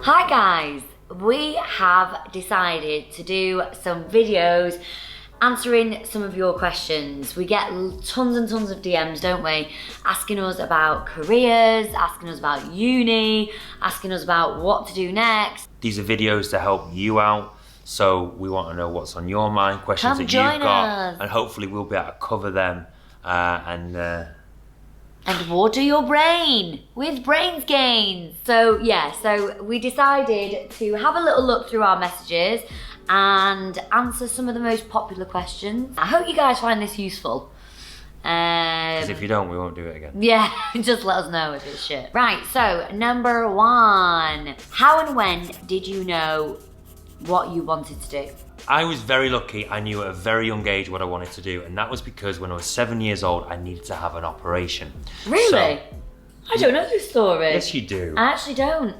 Hi guys, we have decided to do some videos answering some of your questions. We get tons and tons of DMs, don't we? Asking us about careers, asking us about uni, asking us about what to do next. These are videos to help you out. So we want to know what's on your mind, questions that you've got, and hopefully we'll be able to cover them and water your brain with Brains Gains. So yeah, so we decided to have a little look through our messages and answer some of the most popular questions. I hope you guys find this useful. Because if you don't, we won't do it again. Yeah, just let us know if it's shit. Right, so number one. How and when did you know what you wanted to do? I was very lucky. I knew at a very young age what I wanted to do, and that was because when I was 7 years old, I needed to have an operation. Really? So, I don't know this story. Yes, you do. I actually don't.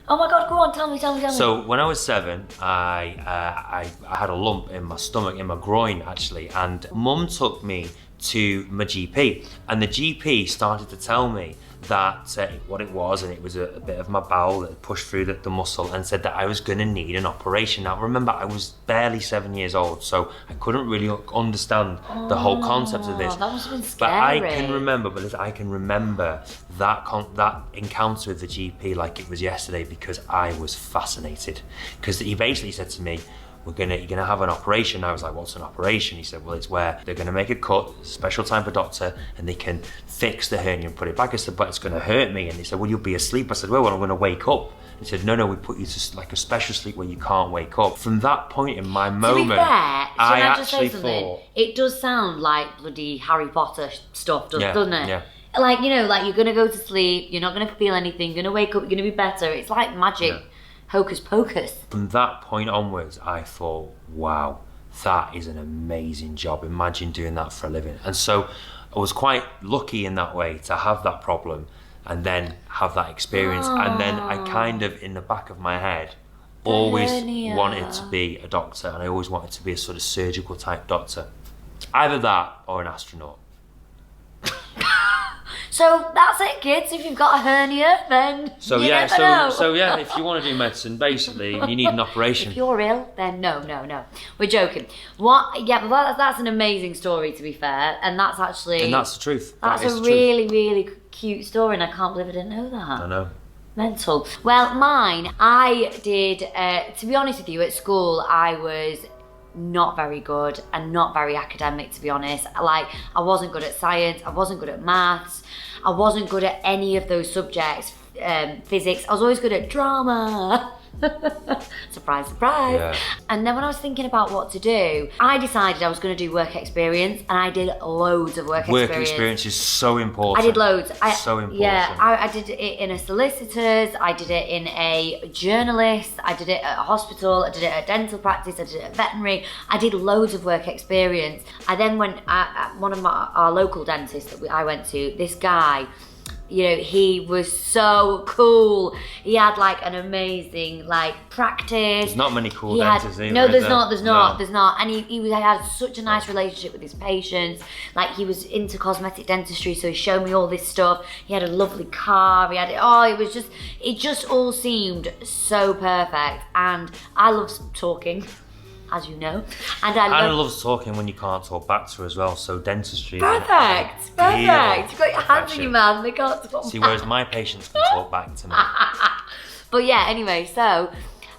Oh my God, go on, tell me. So when I was 7, I had a lump in my stomach, in my groin actually, and Mum took me to my GP, and the GP started to tell me that what it was, and it was a bit of my bowel that had pushed through the muscle, and said that I was going to need an operation. Now remember, I was barely 7 years old, so I couldn't really understand the whole concept of this. That must have been scary. But I can remember that encounter with the GP like it was yesterday, because I was fascinated. Because he basically said to me, you're gonna have an operation. I was like, what's an operation? He said, well, it's where they're gonna make a cut, special type of doctor, and they can fix the hernia and put it back. I said, but it's gonna hurt me. And he said, well, you'll be asleep. I said, well, I'm gonna wake up. He said, no, we put you to like a special sleep where you can't wake up. From that point in my moment, to be fair, I actually thought, it does sound like bloody Harry Potter stuff, doesn't it? Yeah. Like, you know, like you're gonna go to sleep, you're not gonna feel anything, you're gonna wake up, you're gonna be better. It's like magic. Yeah. Hocus pocus. From that point onwards, I thought, wow, that is an amazing job. Imagine doing that for a living. And so I was quite lucky in that way to have that problem and then have that experience. And then I kind of, in the back of my head, always wanted to be a doctor, and I always wanted to be a sort of surgical type doctor. Either that or an astronaut. So that's it, kids. If you've got a hernia, then so you yeah, never know. So yeah, if you want to do medicine, basically, you need an operation. If you're ill, then no. We're joking. What? Yeah, but that's an amazing story, to be fair, and that's actually. And that's the truth. That's a really cute story, and I can't believe I didn't know that. I know. Mental. Well, mine, I did. To be honest with you, at school, I was not very good and not very academic, to be honest. Like, I wasn't good at science, I wasn't good at maths, I wasn't good at any of those subjects, physics. I was always good at drama. Surprise. Yeah. And then when I was thinking about what to do, I decided I was going to do work experience, and I did loads of work experience. Work experience is so important. I did loads. So important. Yeah, I did it in a solicitor's, I did it in a journalist, I did it at a hospital, I did it at dental practice, I did it at veterinary. I did loads of work experience. I then went at one of our local dentists that I went to, this guy, you know, he was so cool. He had like an amazing like practice. There's not many cool dentists either. No, there's not. And he had such a nice relationship with his patients. Like, he was into cosmetic dentistry, so he showed me all this stuff. He had a lovely car. He had it just all seemed so perfect. And I love talking, as you know. And Hannah loves talking when you can't talk back to her as well, so dentistry. Perfect. You've got your hands in your mouth and they can't talk See, back. whereas my patients can talk back to me. But yeah, anyway, so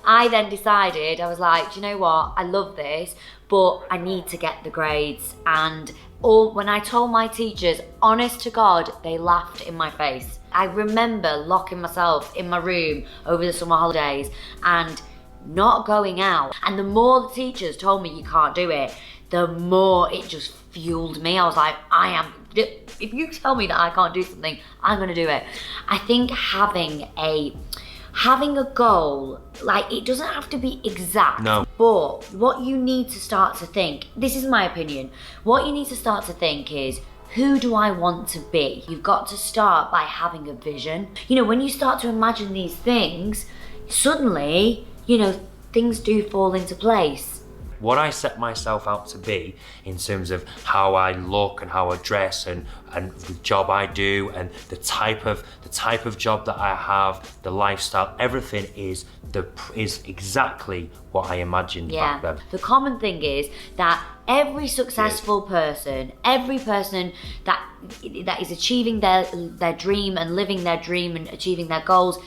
I then decided, I was like, do you know what? I love this, but I need to get the grades. And when I told my teachers, honest to God, they laughed in my face. I remember locking myself in my room over the summer holidays and not going out. And the more the teachers told me you can't do it, the more it just fueled me. I was like, if you tell me that I can't do something, I'm gonna do it. I think having a goal, like, it doesn't have to be exact. No. But what you need to start to think, this is my opinion, what you need to start to think is, who do I want to be? You've got to start by having a vision. You know, when you start to imagine these things, suddenly, you know, things do fall into place. what I set myself out to be in terms of how I look and how I dress and the job I do and the type of job that I have, the lifestyle, everything is exactly what I imagined back then. The common thing is that every successful person, every person that is achieving their dream and living their dream and achieving their goals,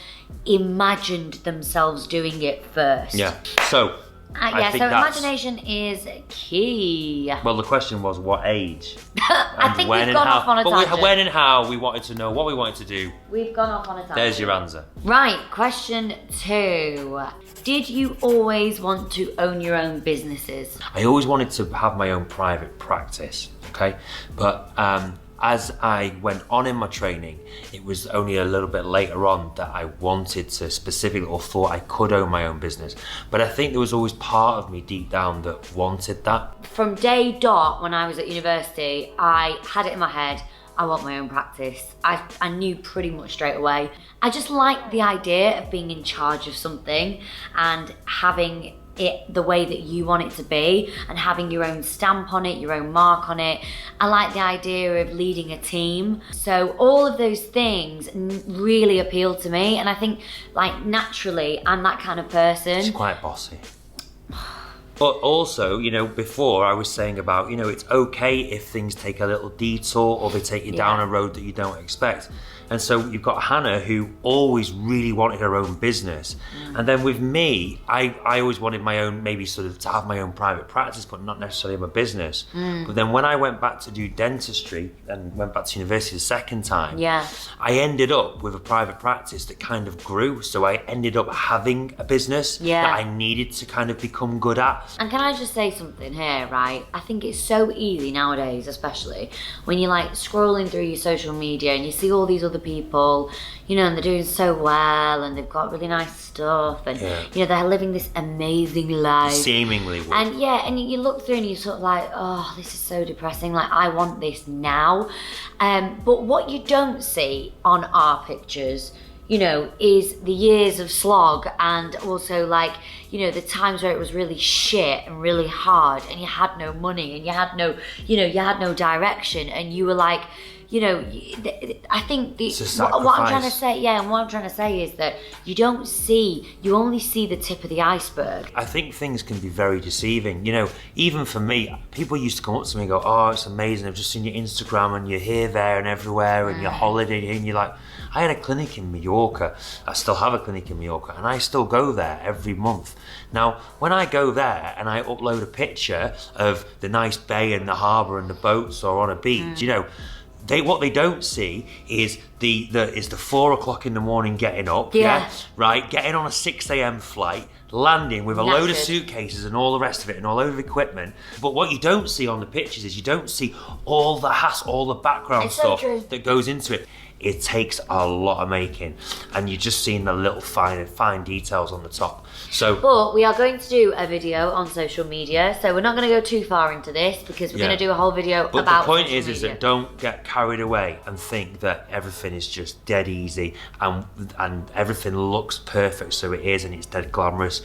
imagined themselves doing it first. Yeah. So I think imagination is key. Well, the question was what age? I think we've gone off on a tangent. When and how we wanted to know what we wanted to do. We've gone off on a tangent. There's your answer. Right, question 2. Did you always want to own your own businesses? I always wanted to have my own private practice, okay? But as I went on in my training, it was only a little bit later on that I wanted to specifically, or thought I could own my own business. But I think there was always part of me deep down that wanted that. From day dot, when I was at university, I had it in my head, I want my own practice. I knew pretty much straight away. I just liked the idea of being in charge of something and having it the way that you want it to be and having your own stamp on it, your own mark on it. I like the idea of leading a team. So all of those things really appealed to me, and I think like naturally I'm that kind of person. She's quite bossy. But also, you know, before I was saying about, you know, it's okay if things take a little detour or they take you down a road that you don't expect. And so you've got Hannah, who always really wanted her own business. And then with me, I always wanted my own, maybe sort of to have my own private practice, but not necessarily my business. But then when I went back to do dentistry and went back to university the second time, I ended up with a private practice that kind of grew. So I ended up having a business that I needed to kind of become good at. And can I just say something here, right? I think it's so easy nowadays, especially when you're like scrolling through your social media and you see all these other people, you know, and they're doing so well and they've got really nice stuff and, you know, they're living this amazing life. Seemingly would. And and you look through and you're sort of like, oh, this is so depressing. Like, I want this now. But what you don't see on our pictures, you know, is the years of slog and also like, you know, the times where it was really shit and really hard and you had no money and you had no, you know, you had no direction and you were like, you know, I think what I'm trying to say, and what I'm trying to say is that you only see the tip of the iceberg. I think things can be very deceiving. You know, even for me, people used to come up to me and go, oh, it's amazing, I've just seen your Instagram and you're here, there and everywhere and you're holidaying and you're like, I had a clinic in Mallorca. I still have a clinic in Mallorca and I still go there every month. Now, when I go there and I upload a picture of the nice bay and the harbour and the boats or on a beach, you know, what they don't see is the 4 o'clock in the morning getting up, right, getting on a 6 a.m. flight, landing with a load of suitcases and all the rest of it and all over equipment. But what you don't see on the pictures is you don't see all the hassle, all the background stuff that goes into it. It takes a lot of making, and you're just seeing the little fine details on the top. But we are going to do a video on social media, so we're not going to go too far into this because we're going to do a whole video about social media. But the point is that don't get carried away and think that everything is just dead easy and everything looks perfect, so it is, and it's dead glamorous.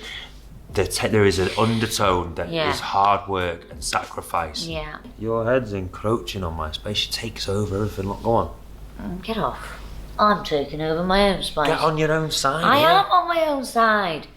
There is an undertone that is hard work and sacrifice. Yeah. Your head's encroaching on my space. She takes over everything. Look, go on. Get off. I'm taking over my own space. Get on your own side. I am on my own side.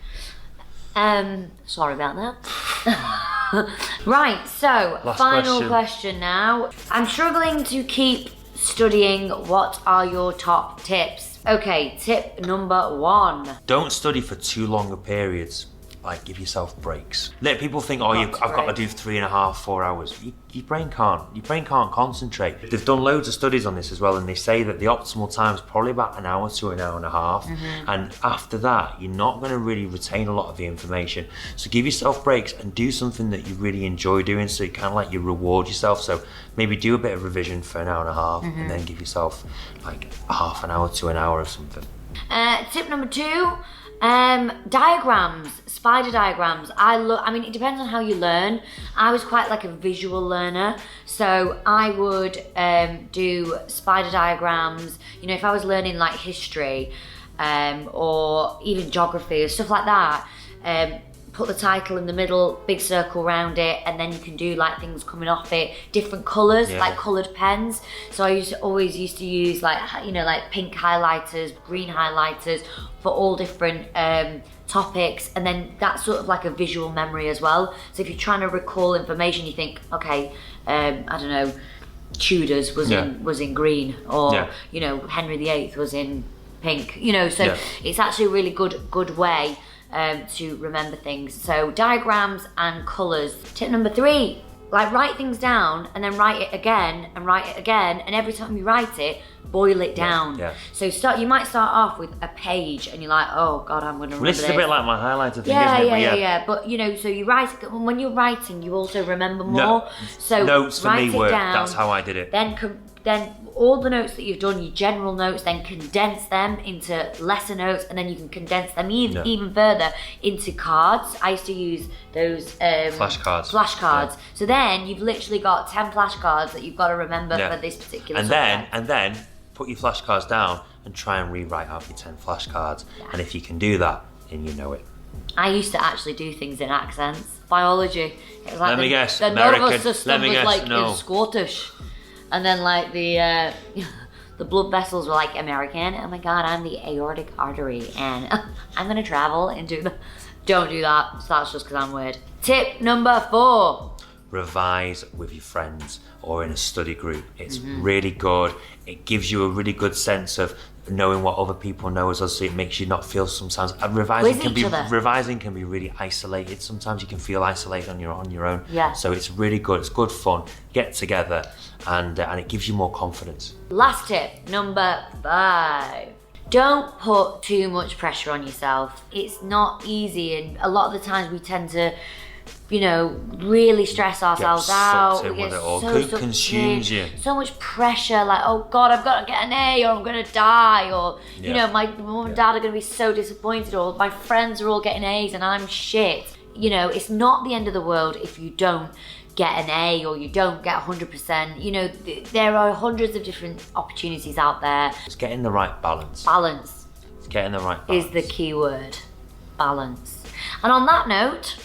Sorry about that. Right, so final question now. I'm struggling to keep studying. What are your top tips? Okay, tip number 1. Don't study for too long periods. Like, give yourself breaks. Let people think, oh, I've got to do 3.5, 4 hours. Your brain can't concentrate. They've done loads of studies on this as well, and they say that the optimal time is probably about an hour to an hour and a half. And after that, you're not going to really retain a lot of the information. So give yourself breaks and do something that you really enjoy doing, so you kind of like you reward yourself. So maybe do a bit of revision for an hour and a half, and then give yourself like half an hour to an hour of something. Tip number 2. Diagrams, spider diagrams. I mean, it depends on how you learn. I was quite like a visual learner, so I would do spider diagrams. You know, if I was learning like history or even geography or stuff like that, put the title in the middle, big circle around it, and then you can do like things coming off it, different colours, like coloured pens. So I always used to use like, you know, like pink highlighters, green highlighters for all different topics, and then that's sort of like a visual memory as well. So if you're trying to recall information, you think, okay, I don't know, Tudors was in green, or you know, Henry VIII was in pink, you know, so it's actually a really good way to remember things. So diagrams and colours. Tip number 3, like write things down and then write it again and write it again, and every time you write it, boil it down. So you might start off with a page and you're like, oh god, I'm going to remember this. This is a bit like my highlighter thing, isn't it? But you know, so you write it, when you're writing, you also remember more. So notes for me work. Down, that's how I did it. Then all the notes that you've done, your general notes, then condense them into lesser notes, and then you can condense them even further into cards. I used to use those flashcards. So then you've literally got 10 flashcards that you've got to remember for this particular subject. And then put your flashcards down and try and rewrite out your 10 flashcards. And if you can do that, then you know it. I used to actually do things in accents. Biology. It was like Let me guess. The American. nervous system was like in Scottish. And then like the blood vessels were like American. Oh my god, I'm the aortic artery and I'm gonna travel into the... Don't do that. So that's just because I'm weird. Tip number 4. Revise with your friends or in a study group. It's really good. It gives you a really good sense of knowing what other people know as well, so it makes you not feel sometimes. Revising can be really isolated. Sometimes you can feel isolated on your own. Yeah. So it's really good. It's good fun. Get together, and it gives you more confidence. Last tip, number 5. Don't put too much pressure on yourself. It's not easy, and a lot of the times we tend to, you know, really stress ourselves out. We get so consumes you. So much pressure, like, oh god, I've got to get an A, or I'm gonna die, or you know, my mum and dad are gonna be so disappointed, or my friends are all getting A's and I'm shit. You know, it's not the end of the world if you don't get an A or you don't get 100%. You know, there are hundreds of different opportunities out there. It's getting the right balance. It's getting the right balance. is the key word. Balance. And on that note,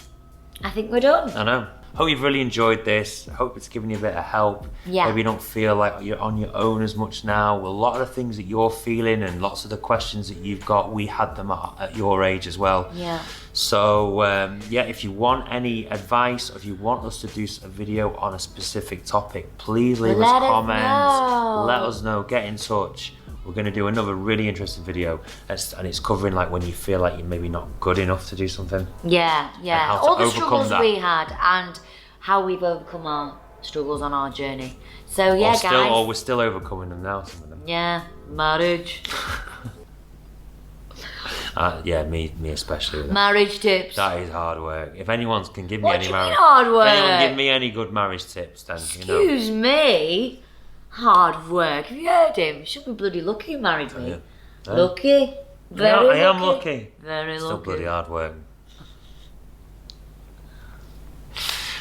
I think we're done. I know. Hope you've really enjoyed this. I hope it's given you a bit of help. Yeah. Maybe you don't feel like you're on your own as much now. Well, a lot of the things that you're feeling and lots of the questions that you've got, we had them at your age as well. Yeah. So, if you want any advice, or if you want us to do a video on a specific topic, please leave us comments. Let us know. Get in touch. We're going to do another really interesting video, and it's covering like when you feel like you're maybe not good enough to do something. Yeah. All the struggles we had and how we've overcome our struggles on our journey. So guys. Or we're still overcoming them now, some of them. Yeah, marriage. Me especially. Marriage tips. That is hard work. If anyone can give me What any do you marriage, mean hard work? if anyone give me any good marriage tips, then Excuse me. Hard work. Have you heard him? You should be bloody lucky you married me. Yeah. Lucky. Very lucky. I am lucky. Very Still lucky. bloody hard work.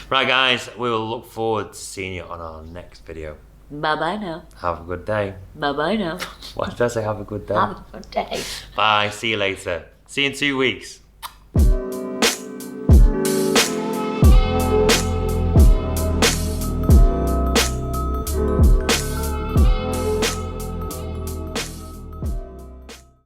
Right, guys, we will look forward to seeing you on our next video. Bye-bye now. Have a good day. Bye-bye now. Why did I say have a good day? Have a good day. Bye. See you later. See you in 2 weeks.